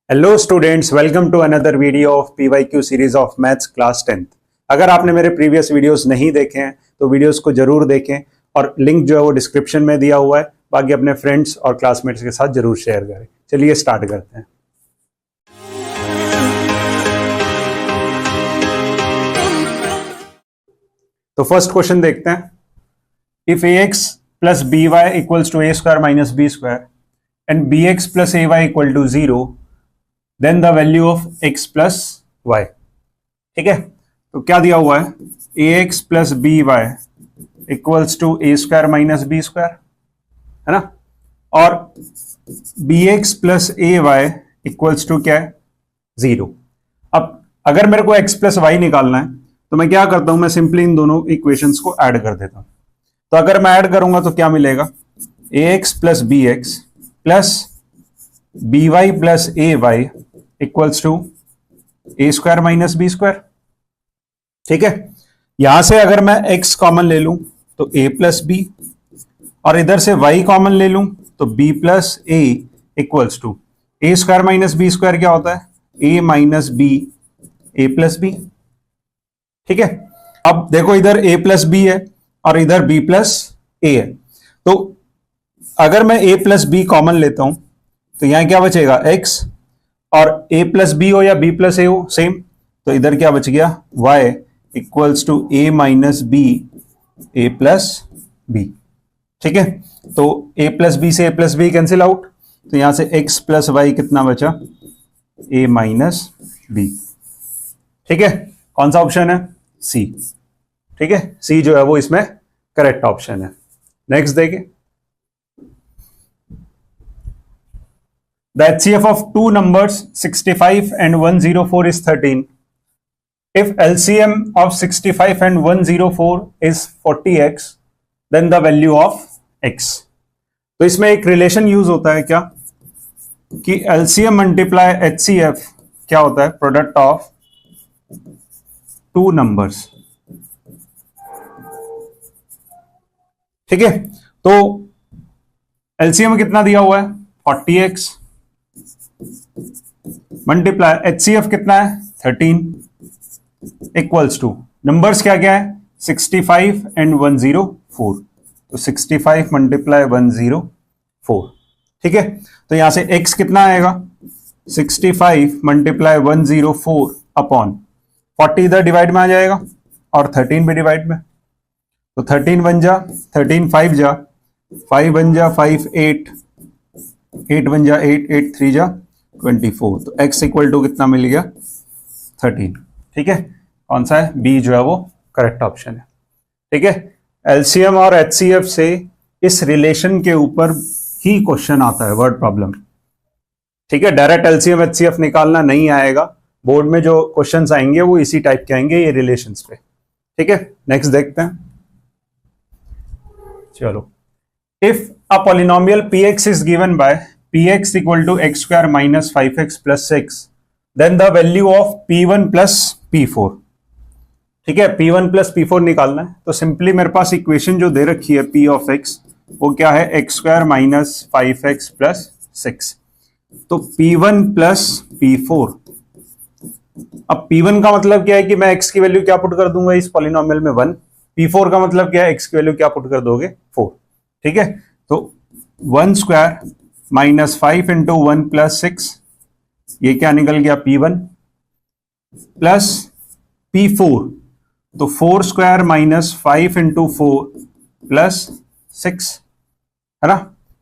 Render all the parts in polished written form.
Hello students, welcome to another video of PYQ series of maths class 10th। अगर आपने मेरे previous videos नहीं देखे हैं तो वीडियोस को जरूर देखें और लिंक जो है वो डिस्क्रिप्शन में दिया हुआ है। बाकी अपने फ्रेंड्स और क्लासमेट्स के साथ जरूर शेयर करें। चलिए स्टार्ट करते हैं। तो फर्स्ट क्वेश्चन देखते हैं। If ax plus by equals to a square minus b square and bx plus ay equal to 0 then the value of x plus y. ठीक है, तो क्या दिया हुआ है? ax plus b y equals to a square minus b square, है ना, और bx plus a y equals to क्या है? 0। अब अगर मेरे को x प्लस वाई निकालना है तो मैं क्या करता हूं, मैं सिंपली इन दोनों इक्वेशंस को ऐड कर देता हूं। तो अगर मैं ऐड करूंगा तो क्या मिलेगा? ax plus b x plus b y plus a y equals to a square minus b square. ठीक है, यहां से अगर मैं x कॉमन ले लूं तो a प्लस बी, और इधर से y कॉमन ले लूं तो b plus a equals to a square minus b square. क्या होता है? a minus b a plus b. ठीक है, अब देखो इधर a प्लस बी है और इधर b प्लस ए है, तो अगर मैं a प्लस बी कॉमन लेता हूं तो यहां क्या बचेगा? x, और a प्लस बी हो या b प्लस ए हो सेम, तो इधर क्या बच गया? y equals to a minus b a plus b. ठीक है, तो a प्लस बी से a plus b cancel out, तो यहां से x प्लस वाई कितना बचा? a minus b. ठीक है, कौन सा ऑप्शन है? सी। ठीक है, सी जो है वो इसमें करेक्ट ऑप्शन है। नेक्स्ट देखिए, the HCF of two numbers 65 and 104 is 13. If LCM of 65 and 104 is 40x, then the value of x. तो इसमें एक रिलेशन यूज होता है क्या कि LCM मल्टीप्लाई HCF क्या होता है? Product of two numbers. ठीक है, तो LCM कितना दिया हुआ है? 40x मल्टीप्लाई HCF कितना है? 13 इक्वल्स टू नंबर्स क्या क्या है? 65 एंड 104, तो 65 मल्टीप्लाई 104। ठीक है, तो यहां से x कितना आएगा? 65 मल्टीप्लाई 104 अपॉन 40 इधर डिवाइड में आ जाएगा और 13 भी डिवाइड में, तो 13 बन जा 13, 5 जा 5 बन जा 5, 8 बन जा 8, 8 3 जा 24, तो x इक्वल टू कितना मिल गया? 13। ठीक है, कौन सा है? बी जो है वो करेक्ट ऑप्शन है। ठीक है, एलसीएम और एचसीएफ से इस रिलेशन के ऊपर ही क्वेश्चन आता है, वर्ड प्रॉब्लम। ठीक है, डायरेक्ट एलसीएम एचसीएफ निकालना नहीं आएगा, बोर्ड में जो क्वेश्चंस आएंगे वो इसी टाइप के आएंगे, ये रिलेशंस पे। ठीक है, नेक्स्ट देखते हैं। चलो, if a polynomial px is given by px equal to x square minus 5x plus 6, then the value of p1 plus p4। ठीक है, p1 plus p4 निकालना है, तो सिंपली मेरे पास इक्वेशन जो दे रखी है p of x वो क्या है? x square minus 5x plus 6, तो p1 प्लस p4। अब p1 का मतलब क्या है कि मैं x की वैल्यू क्या पुट कर दूंगा इस पॉलिनोमियल में? 1। p4 का मतलब क्या है? x की वैल्यू क्या पुट कर दोगे? 4। ठीक है, तो 1 स्क्वायर माइनस 5 इंटू 1 प्लस 6, ये क्या निकल गया? p1 प्लस p4, तो 4 स्क्वायर माइनस 5 इंटू 4 प्लस 6, है ना,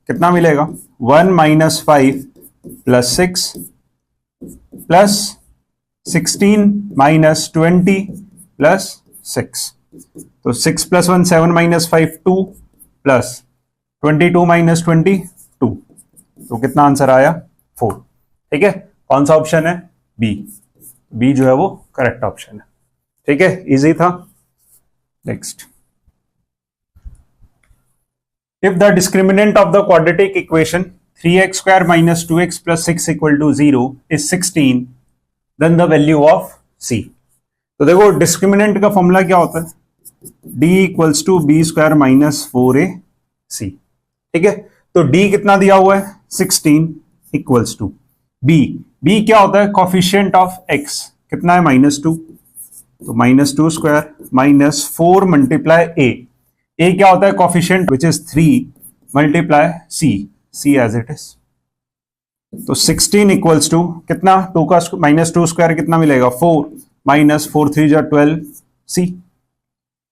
कितना मिलेगा? 1 minus 5 plus 6 plus 16 minus 20 plus 6, तो 6 प्लस 1 7 माइनस 5 2 प्लस 22 माइनस 22, तो कितना आंसर आया? 4। ठीक है, कौन सा ऑप्शन है? बी। बी जो है वो करेक्ट ऑप्शन है। ठीक है, इजी था। Next, if the discriminant of the quadratic equation 3x square minus 2x plus 6 equal to 0 is 16, then the value of c। तो देखो डिस्क्रिमिनेंट का फॉर्मूला क्या होता है? d equals to b square minus 4ac। ठीक है, तो d कितना दिया हुआ है? 16 इक्वल्स टू b, बी क्या होता है, कॉफिशिएंट ऑफ एक्स कितना है, -2, तो -2 स्क्वायर माइनस 4 मल्टीप्लाई ए क्या होता है, coefficient which is 3 multiply c as it is. तो 16 इक्वल्स टू कितना, 2 का -2 स्क्वायर कितना मिलेगा, 4 माइनस 4 3 जा 12 सी।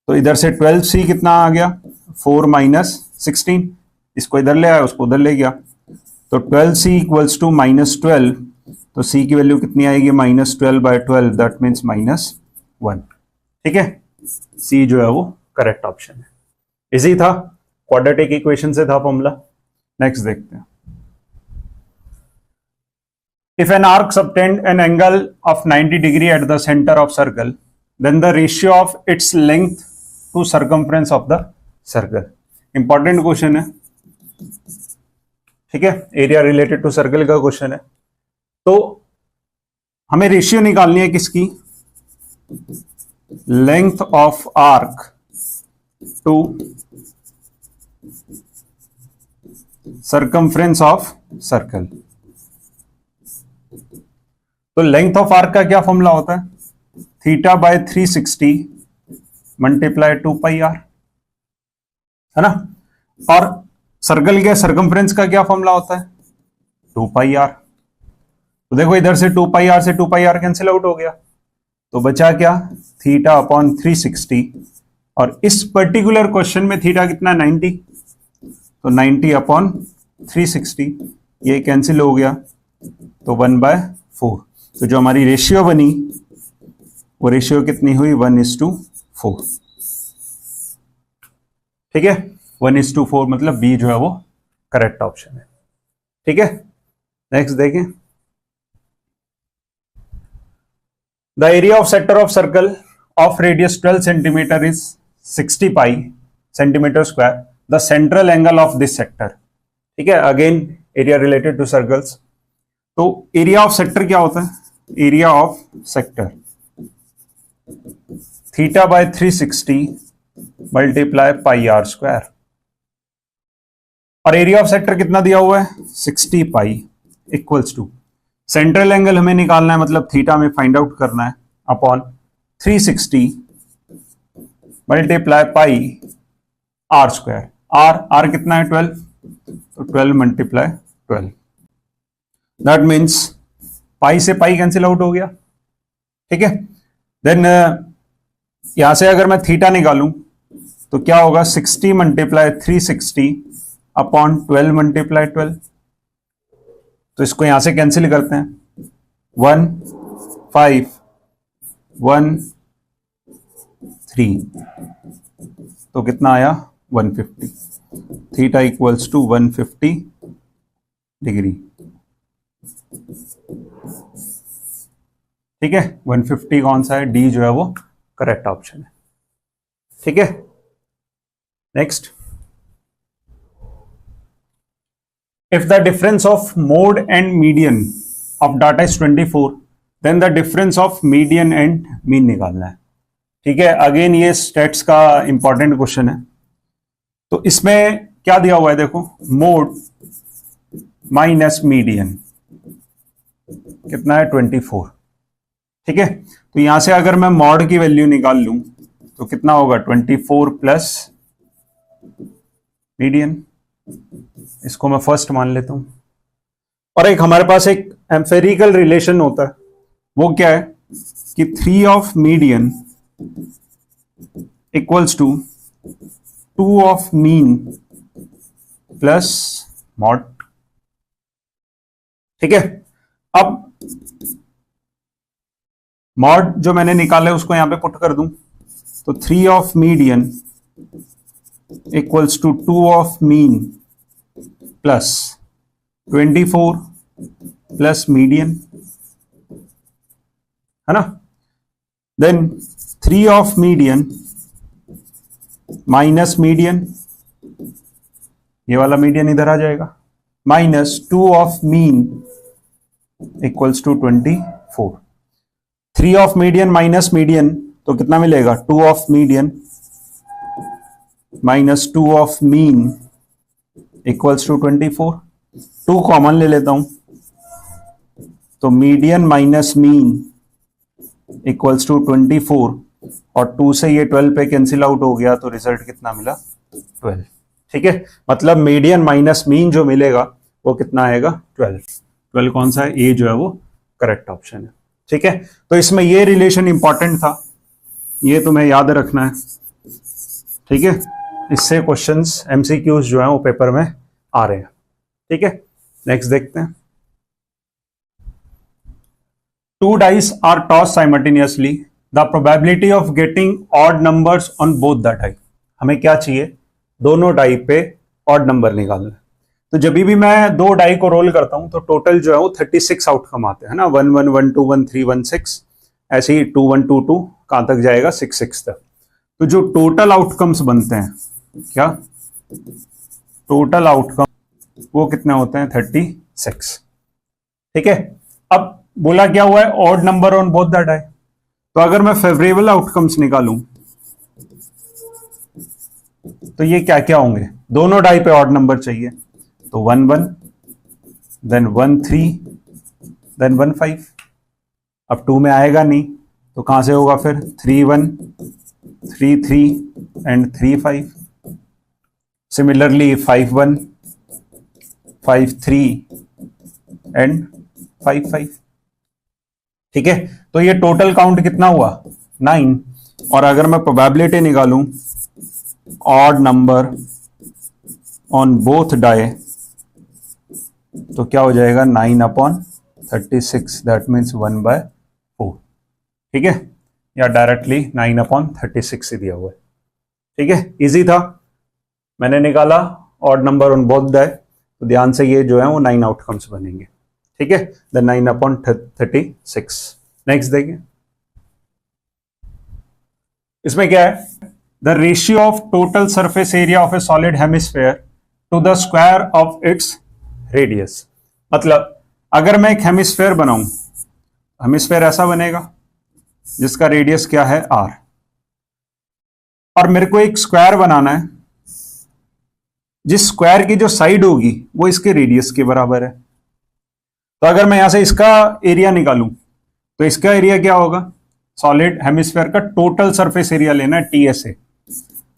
तो इधर से 12 सी कितना आ गया, 4 माइनस 16, इसको इधर ले आया उसको उधर ले गया, तो 12 सी इक्वल्स टू -12, तो सी की वैल्यू कितनी आएगी, -12/12, दैट मीन्स -1। ठीक है, सी जो है वो करेक्ट ऑप्शन है। इजी था, क्वाड्रेटिक इक्वेशन से था फॉर्मूला। नेक्स्ट देखते हैं। If an arc subtend an angle of 90 degree at the center of circle, then the ratio of its length to circumference of the circle. Important question है, ठीक है, area related to circle का question है। तो हमें ratio निकालनी है किसकी, length of arc to circumference of circle. तो लेंथ ऑफ आर्क का क्या फॉर्मूला होता है, θ/360 मल्टीप्लाई 2πr, है ना। और सर्कल के सर्कमफ्रेंस का क्या फॉर्मूला होता है, 2πr। तो देखो इधर से 2πr से 2πr कैंसिल आउट हो गया, तो बचा क्या, θ/360, और इस पर्टिकुलर क्वेश्चन में थीटा कितना, 90, तो 90/360 ये कैंसिल हो गया, तो 1/4। तो जो हमारी रेशियो बनी वो रेशियो कितनी हुई, 1:4। ठीक है, 1:4, मतलब बी जो है वो करेक्ट ऑप्शन है। ठीक है, नेक्स्ट देखें। The area of sector of circle of radius 12 centimetre is 60 pi centimetre square, the central angle of this sector. ठीक है, again area related to circles. तो एरिया ऑफ सेक्टर क्या होता है, area of sector θ/360 multiply πr², और area of sector कितना दिया हुआ है, 60 पाई, इक्वल्स टू सेंट्रल एंगल हमें निकालना है, मतलब थीटा में फाइंड आउट करना है, अपॉन 360 मल्टीप्लाई πr²। आर कितना है, 12, तो 12 मल्टीप्लाई 12, दैट मीन्स पाई से पाई कैंसिल आउट हो गया। ठीक है, देन यहां से अगर मैं थीटा निकालूं तो क्या होगा, 60 मल्टीप्लाई 360 अपॉन 12 मल्टीप्लाई 12। तो इसको यहां से कैंसिल करते हैं, 1 5 1 3, तो कितना आया, 150। Theta equals to 150 degree. ठीक है, 150 कौन सा है, डी जो है वो करेक्ट ऑप्शन है। ठीक है, next. If the difference of mode and median of data is 24, then the difference of median and mean निकालना है। ठीक है, अगेन ये स्टेट्स का इंपॉर्टेंट क्वेश्चन है। तो इसमें क्या दिया हुआ है, देखो, मोड माइनस मीडियन कितना है, 24। ठीक है, तो यहां से अगर मैं मॉड की वैल्यू निकाल लूं तो कितना होगा, 24 प्लस मीडियन, इसको मैं फर्स्ट मान लेता हूं। और एक हमारे पास एक एम्पेरिकल रिलेशन होता है, वो क्या है कि 3 of median equals to 2 of mean plus mode. ठीक है, अब मॉड जो मैंने निकाला है उसको यहां पे पुट कर दूं, तो 3 of median equals to 2 of mean plus 24 plus median, है ना। Then 3 of median minus median, ये वाला मीडियन इधर आ जाएगा, minus 2 of mean equals to 24। 3 of median minus median, तो कितना मिलेगा, 2 of median minus 2 of mean equals to 24। 2 common ले लेता हूं, तो median minus mean equals to 24 और 2 से ये 12 पे कैंसिल आउट हो गया तो रिजल्ट कितना मिला 12। ठीक है, मतलब मीडियन माइनस मीन जो मिलेगा वो कितना आएगा 12 कौन सा है, ए जो है वो करेक्ट ऑप्शन है। ठीक है, तो इसमें ये रिलेशन इंपॉर्टेंट था, ये तुम्हें याद रखना है। ठीक है, इससे क्वेश्चंस एमसीक्यूज जो है वो पेपर में आ रहे हैं। ठीक है, नेक्स्ट देखते हैं। 2 dice are tossed simultaneously. The probability of getting odd numbers on both the die. हमें क्या चाहिए, दोनों डाई पे ऑड नंबर निकालना है। तो जब भी मैं दो डाई को रोल करता हूं तो टोटल जो है वो 36 आउटकम आते हैं ना, 1 1 1 2 1 3 1 6, ऐसे ही 2 1 2 2 कहां तक जाएगा 6 6 तक। तो जो टोटल आउटकम्स बनते हैं, क्या टोटल आउटकम वो कितने होते हैं 36। ठीक है, अब बोला क्या हुआ है odd number on both the die. तो अगर मैं फेवरेबल आउटकम्स निकालूं तो ये क्या क्या होंगे, दोनों डाई पे ऑड नंबर चाहिए, तो 1 1 देन 1 3 देन 1 5। अब 2 में आएगा नहीं तो कहां से होगा फिर 3 1 3 3 एंड 3 5। Similarly 5 1 5 3 and 5 5। ठीक है, तो ये टोटल काउंट कितना हुआ 9। और अगर मैं प्रोबेबिलिटी निकालूं odd number on both die तो क्या हो जाएगा 9/36, दैट मीन्स 1/4। ठीक है, या डायरेक्टली 9/36 ही दिया हुआ है। ठीक है, इजी था, मैंने निकाला odd number on both die, तो ध्यान से ये जो है वो 9 आउटकम्स बनेंगे। ठीक है, द 9/36। नेक्स्ट देखिए, इसमें क्या है, the ratio of total surface area of a solid hemisphere to the square of its radius. मतलब अगर मैं एक हेमिस्फेयर बनाऊं, हेमिस्फेयर ऐसा बनेगा जिसका रेडियस क्या है r, और मेरे को एक स्क्वायर बनाना है जिस स्क्वायर की जो साइड होगी वो इसके रेडियस के बराबर है। तो अगर मैं यहां से इसका एरिया निकालूं तो इसका एरिया क्या होगा, सॉलिड हेमिस्फेयर का टोटल सरफेस एरिया लेना है TSA।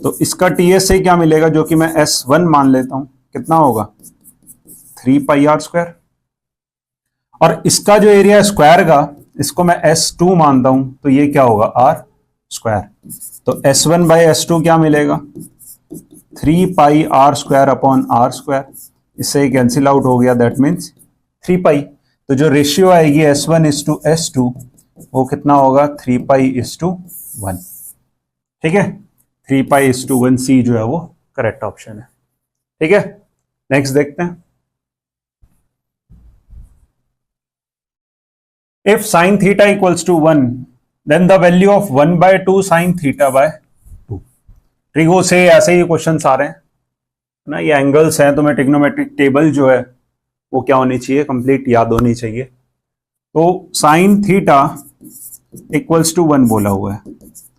तो इसका TSA क्या मिलेगा, जो कि मैं S1 मान लेता हूं, कितना होगा 3πr²। और इसका जो एरिया है स्क्वायर का, इसको मैं S2 मानता हूं, तो ये क्या होगा r²। तो S1/S2 क्या मिलेगा 3πr²/r²। इससे कैंसिल आउट हो गया, दैट मीन्स 3π। तो जो रेशियो आएगी S1:S2 वो कितना होगा 3π:1। ठीक है, 3π:1, C जो है वो करेक्ट ऑप्शन है। ठीक है, नेक्स्ट देखते हैं। If sin θ equals to 1 then the value of 1/2 sin θ/2। Trigo से ऐसे ही क्वेश्चन आ रहे हैं ना, ये एंगल्स हैं, तो मैं ट्रिग्नोमेट्रिक टेबल जो है वो क्या होनी चाहिए, कंप्लीट याद होनी चाहिए। तो sin θ इक्वल्स टू 1 बोला हुआ है,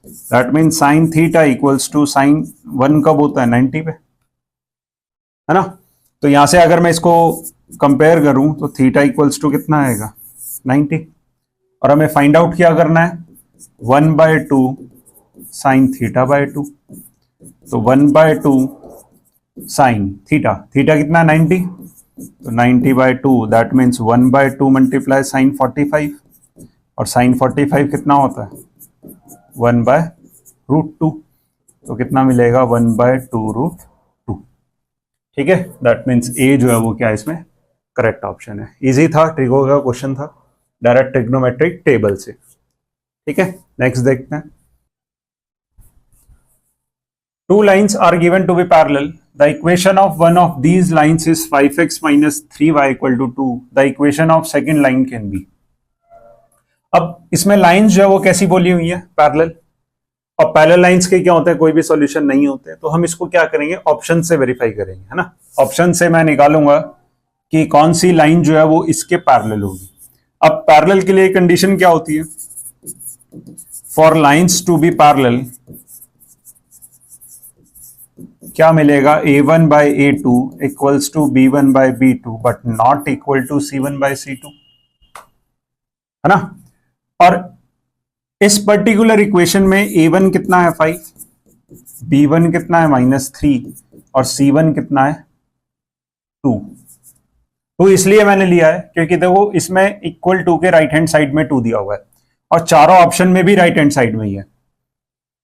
that mean sin θ equals to sin 1 कब होता है 90 पे, है ना। तो यहां से अगर मैं इसको कंपेयर करूं तो θ इक्वल्स टू कितना आएगा 90, और हमें फाइंड आउट क्या करना है 1/2 sin θ/2। तो 1/2 sin θ, θ कितना 90, तो 90/2 दैट मीन्स 1/2 मल्टीप्लाई sin 45, और sin 45 कितना होता है 1/√2, तो कितना मिलेगा 1/2√2। ठीक है, दैट मीन्स ए जो है वो क्या इसमें करेक्ट ऑप्शन है। इजी था, ट्रिगो का क्वेश्चन था, डायरेक्ट ट्रिग्नोमेट्रिक टेबल से। ठीक है, नेक्स्ट देखते हैं। Two lines are given to be parallel. The equation of one of these lines is 5x minus 3y equal to 2. The equation of second line can be. अब इसमें lines जो है वो कैसी बोली हुई है पैरेलल, और पैरेलल लाइंस के क्या होते हैं, कोई भी सॉल्यूशन नहीं होते, तो हम इसको क्या करेंगे ऑप्शन से वेरीफाई करेंगे, है ना। ऑप्शन से मैं निकालूंगा कि कौन सी लाइन जो है वो इसके पैरेलल होगी। अब पैरेलल के लिए कंडीशन क्या होती है, for lines to be parallel क्या मिलेगा A1/A2 equals to B1/B2 but not equal to C1/C2। है ना। और इस पर्टिकुलर इक्वेशन में a1 कितना है 5, b1 कितना है -3 और c1 कितना है 2। तो इसलिए मैंने लिया है क्योंकि देखो इसमें इक्वल टू के राइट हैंड साइड में 2 दिया हुआ है और चारों ऑप्शन में भी राइट हैंड साइड में ही है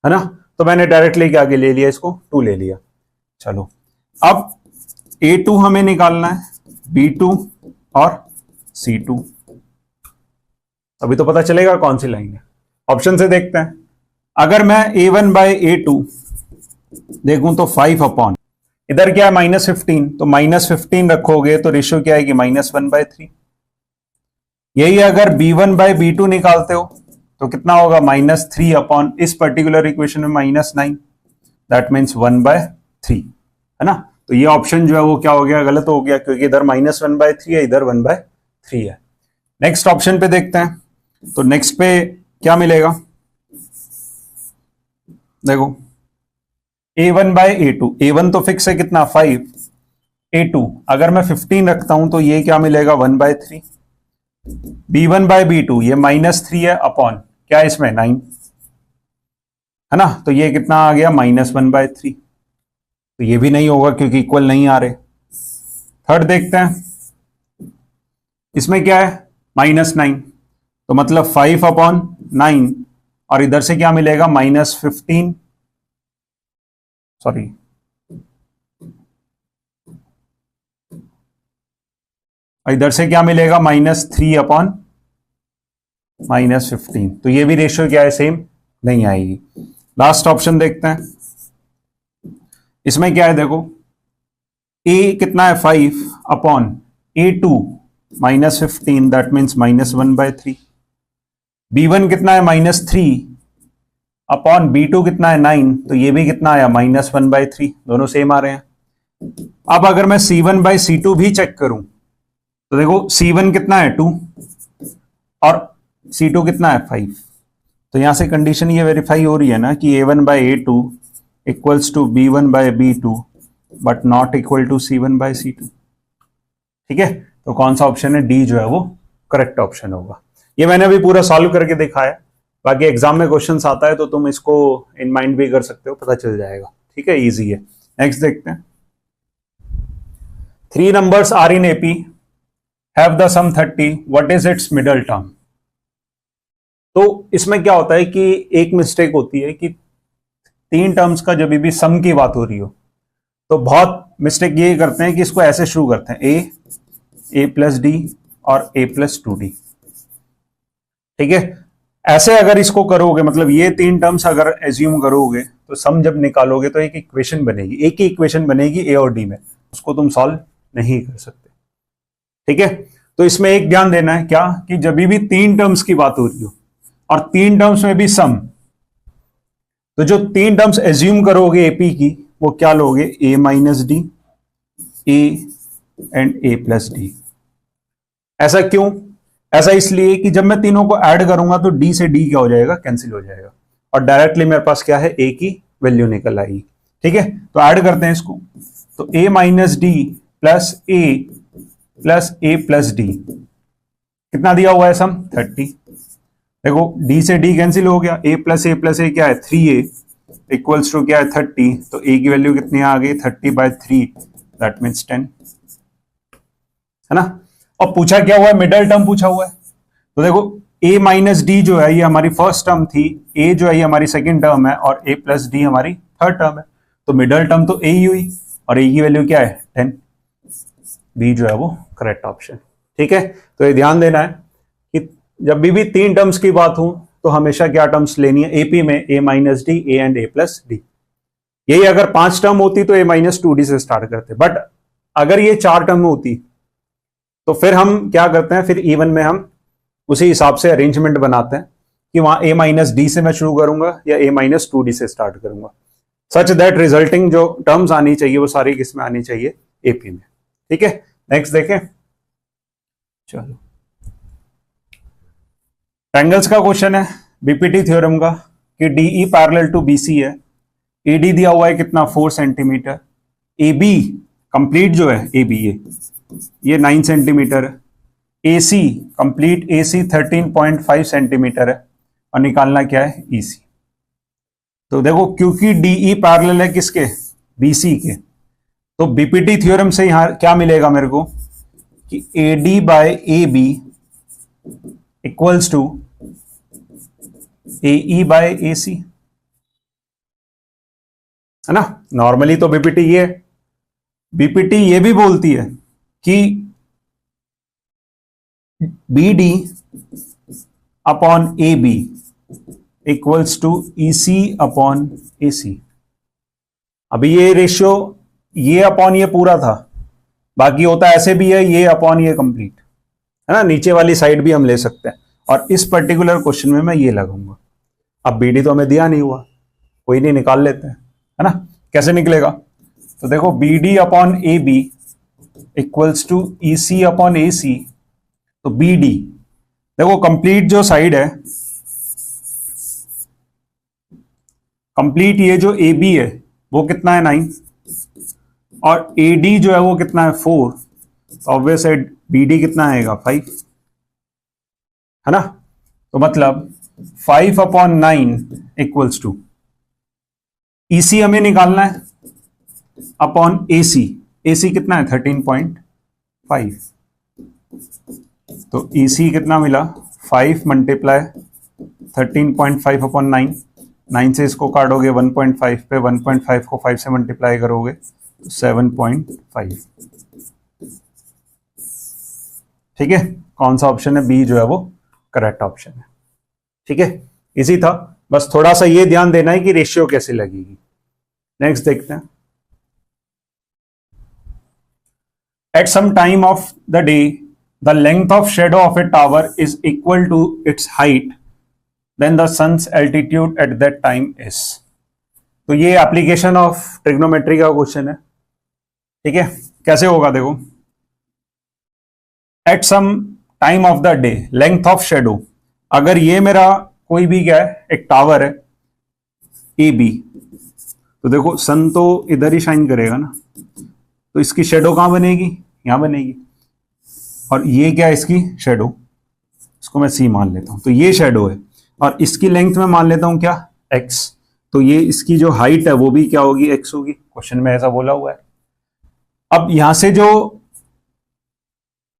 ना। तो मैंने डायरेक्टली आगे ले लिया, इसको 2 ले लिया। चलो अब a2 हमें निकालना है, b2 और c2। अभी तो पता चलेगा कौन सी लाइन है, ऑप्शन से देखते हैं। अगर मैं a1 बाय a2 देखूं तो 5 अपॉन, इधर क्या है -15, तो -15 रखोगे तो रेशियो क्या आएगी -1/3। यही अगर b1 बाय b2 निकालते हो तो कितना होगा -3 अपॉन, इस पर्टिकुलर इक्वेशन में -9, दैट मीन्स 1/3, है ना। तो ये ऑप्शन जो है वो क्या हो गया, गलत हो गया, क्योंकि इधर -1/3 है, इधर 1/3 है। नेक्स्ट ऑप्शन पे देखते हैं, तो नेक्स्ट पे क्या मिलेगा, देखो a1 बाय a2, a1 तो फिक्स है कितना 5, a2 अगर मैं 15 रखता हूं तो ये क्या मिलेगा 1/3, b1 बाय b2 ये -3 है अपॉन क्या इसमें 9, है ना। तो ये कितना आ गया -1/3, तो ये भी नहीं होगा क्योंकि इक्वल नहीं आ रहे। थर्ड देखते हैं, इसमें क्या है -9, तो मतलब 5 अपॉन 9 और इधर से क्या मिलेगा -15, सॉरी इधर से क्या मिलेगा -3 अपॉन -15, तो ये भी रेशियो क्या है सेम नहीं आएगी। लास्ट ऑप्शन देखते हैं, इसमें क्या है देखो a कितना है 5 upon a2 -15, that means -1/3, b1 कितना है -3 अपॉन b2 कितना है 9, तो ये भी कितना आया -1/3, दोनों सेम आ रहे हैं। अब अगर मैं c1 बाई c2 भी चेक करूं तो देखो c1 कितना है 2 और c2 कितना है 5, तो यहां से कंडीशन ये वेरीफाई हो रही है ना कि a1 by a2 equals to b1 by b2 but not equal to c1 by c2। ठीक है, तो कौन सा ऑप्शन है, डी जो है वो करेक्ट ऑप्शन होगा। ये मैंने अभी पूरा सॉल्व करके दिखाया, बाकी एग्जाम में क्वेश्चंस आता है तो तुम इसको इन माइंड भी कर सकते हो, पता चल जाएगा। ठीक है, इजी है। नेक्स्ट देखते हैं, 3 numbers are in AP, have the sum 30, what is its middle term। तो इसमें क्या होता है कि एक मिस्टेक होती है कि 3 टर्म्स का जब भी सम की बात हो रही हो तो बहुत मिस्टेक ये करते हैं कि इसको ऐसे शुरू करते हैं a प्लस डी और a प्लस 2d। ठीक है, ऐसे अगर इसको करोगे, मतलब ये 3 टर्म्स अगर एज्यूम करोगे तो सम जब निकालोगे तो एक इक्वेशन बनेगी, एक ही इक्वेशन बनेगी a और d में, उसको तुम सॉल्व नहीं कर सकते। ठीक है, तो इसमें एक ध्यान देना है क्या, कि जब भी 3 टर्म्स की बात हो रही हो और 3 टर्म्स में भी सम, तो जो 3 टर्म्स एज्यूम करोगे एपी की वो क्या लोगे, a minus D, a and a plus D. ऐसा क्यों, ऐसा इसलिए कि जब मैं तीनों को ऐड करूंगा तो d से d क्या हो जाएगा, कैंसिल हो जाएगा और डायरेक्टली मेरे पास क्या है, a की वैल्यू निकल आएगी। ठीक है, तो ऐड करते हैं इसको, तो a minus D plus a plus D, कितना दिया हुआ है सम 30। देखो d से d कैंसिल हो गया, a प्लस a क्या है 3a इक्वल्स टू क्या है 30, तो a की वैल्यू कितनी आ गई 30/3, दैट मीन्स 10, है ना। और पूछा क्या हुआ है, मिडल टर्म पूछा हुआ है, तो देखो a माइनस डी जो है ये हमारी फर्स्ट टर्म थी, a जो है ये हमारी सेकंड टर्म है और a प्लस डी हमारी थर्ड टर्म है, तो मिडल टर्म तो a ही हुई और a की वैल्यू क्या है 10, बी जो है वो करेक्ट ऑप्शन। ठीक है, तो ये ध्यान देना है कि जब भी 3 टर्म्स की बात हो तो हमेशा क्या टर्म्स लेनी है, एपी में a minus D, a and a plus D. यही अगर 5 टर्म होती तो a माइनस 2d से स्टार्ट करते, बट अगर ये 4 टर्म होती तो फिर हम क्या करते हैं, फिर इवन में हम उसी हिसाब से अरेंजमेंट बनाते हैं कि वहां a माइनस डी से मैं शुरू करूंगा या a माइनस 2d से स्टार्ट करूंगा, सच दैट रिजल्टिंग जो टर्म्स आनी चाहिए वो सारी किसमें आनी चाहिए, एपी में। ठीक है, नेक्स्ट देखें, चलो ट्रायंगल्स का क्वेश्चन है बीपीटी थ्योरम का कि डीई पैरेलल टू बीसी है, एडी दिया हुआ है कितना 4 सेंटीमीटर, ए बी कंप्लीट जो है ए बी ये 9 सेंटीमीटर है, AC कंप्लीट AC 13.5 सेंटीमीटर है और निकालना क्या है EC। तो देखो क्योंकि DE पैरेलल है किसके, BC के, तो BPT थ्योरम से यहां क्या मिलेगा मेरे को कि AD by AB equals to AE by AC, है ना। नॉर्मली तो BPT ये है, BPT ये भी बोलती है कि BD upon AB equals to EC upon AC। अभी ये रेशियो ये अपॉन ये पूरा था, बाकी होता ऐसे भी है ये अपॉन ये कंप्लीट, है ना। नीचे वाली साइड भी हम ले सकते हैं और इस पर्टिकुलर क्वेश्चन में मैं ये लगाऊंगा। अब BD तो हमें दिया नहीं हुआ, कोई नहीं, निकाल लेते हैं, है ना। कैसे निकलेगा, तो देखो BD upon AB equals to EC upon AC। तो BD देखो कंप्लीट जो साइड है, कंप्लीट ये जो AB है वो कितना है 9 और AD जो है वो कितना है 4, तो ऑब्वियस है BD कितना आएगा 5, है ना। तो मतलब 5 अपॉन 9 इक्वल्स टू EC हमें निकालना है अपॉन AC, AC कितना है 13.5, तो EC कितना मिला 5 मल्टीप्लाई 13.5 अपॉन 9, 9 से इसको काटोगे 1.5 पे, 1.5 को 5 से मल्टीप्लाई करोगे तो 7.5। ठीक है, कौन सा ऑप्शन है बी जो है वो करेक्ट ऑप्शन है। ठीक है, इजी था, बस थोड़ा सा ये ध्यान देना है कि रेशियो कैसे लगेगी। नेक्स्ट देखते हैं। At some time of the day the length of shadow of a tower is equal to its height, then the sun's altitude at that time is. तो ये एप्लीकेशन ऑफ ट्रिग्नोमेट्री का question है। ठीक है, कैसे होगा देखो, at some time of the day length of shadow, अगर ये मेरा कोई भी क्या है एक टावर है ए बी, तो देखो सन तो इधर ही शाइन करेगा ना, तो इसकी शेडो कहां बनेगी, यहां बनेगी, और ये क्या है इसकी शेडो, इसको मैं सी मान लेता हूं, तो ये शेडो है और इसकी लेंथ में मान लेता हूं क्या एक्स, तो ये इसकी जो हाइट है वो भी क्या होगी एक्स होगी, क्वेश्चन में ऐसा बोला हुआ है। अब यहां से जो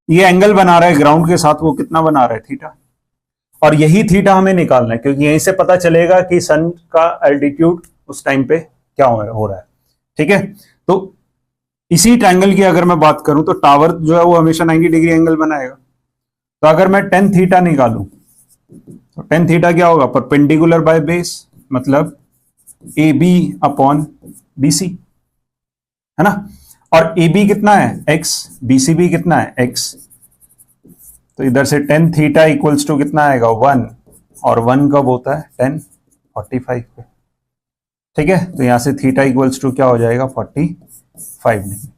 ये एंगल बना रहा है ग्राउंड के साथ वो कितना बना रहा है थीटा, और यही थीटा हमें निकालना है क्योंकि यहीं से पता चलेगा कि सन का एल्टीट्यूड उस टाइम पे क्या हो रहा है। ठीक है, तो इसी ट्रायंगल की अगर मैं बात करूं तो टावर जो है वो हमेशा 90 डिग्री एंगल बनाएगा, तो अगर मैं टेन थीटा निकालूं तो टेन थीटा क्या होगा परपेंडिकुलर बाय बेस, मतलब a b upon b c, है ना, और ए बी कितना है एक्स, बी सी भी कितना है एक्स, तो इधर से टेन थीटा इक्वल्स टू कितना आएगा 1, और 1 कब होता है 10 45 पे। ठीक है, तो यहां से थीटा इक्वल्स टू क्या हो जाएगा 45 डिग्री।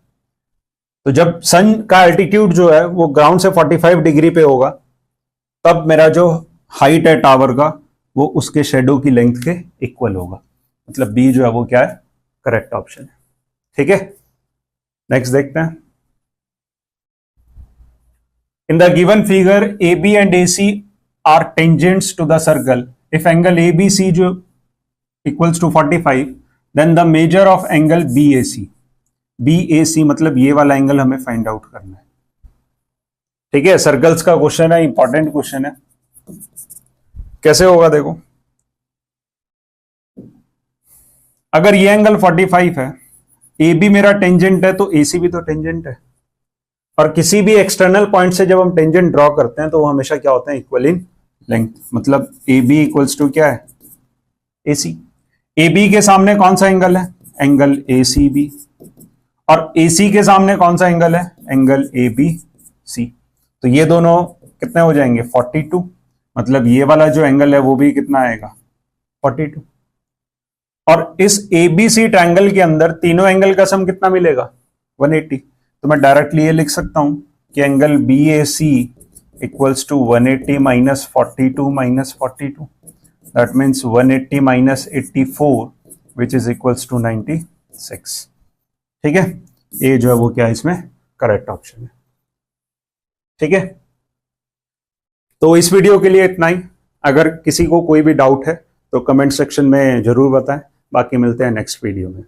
तो जब सन का एल्टीट्यूड जो है वो ग्राउंड से 45 डिग्री पे होगा तब मेरा जो हाइट है टावर का वो उसके शेडो की लेंथ के इक्वल होगा, मतलब बी जो है वो क्या है करेक्ट ऑप्शन है। ठीक है, नेक्स्ट देखते हैं। In the given figure, AB and AC are tangents to the circle. If angle ABC जो equals to 45, then the measure of angle BAC. BAC मतलब ये वाला एंगल हमें फाइंड आउट करना है। ठीक है, सर्कल्स का क्वेश्चन है, इंपॉर्टेंट क्वेश्चन है। कैसे होगा देखो, अगर ये एंगल 45 है, AB मेरा टेंजेंट है तो AC भी तो टेंजेंट है, और किसी भी एक्सटर्नल पॉइंट से जब हम टेंजेंट ड्रॉ करते हैं तो वो हमेशा क्या होते हैं इक्वल इन लेंथ, मतलब ए बी इक्वल्स टू क्या है ए सी। ए बी के सामने कौन सा एंगल है एंगल ए सी बी, और ए सी के सामने कौन सा एंगल है एंगल ए बी सी, तो ये दोनों कितने हो जाएंगे 42, मतलब ये वाला जो एंगल है वो भी कितना आएगा 42, और इस ए बी सी ट्रायंगल के अंदर तीनों एंगल का सम कितना मिलेगा 180, तो मैं डायरेक्टली ये लिख सकता हूं कि angle b a c equals to 180 minus 42 minus 42, that means 180 minus 84 which is equals to 96। ठीक है, ये जो है वो क्या है इसमें करेक्ट ऑप्शन है। ठीक है, तो इस वीडियो के लिए इतना ही। अगर किसी को कोई भी डाउट है तो कमेंट सेक्शन में जरूर बताएं। बाकी मिलते हैं नेक्स्ट वीडियो में।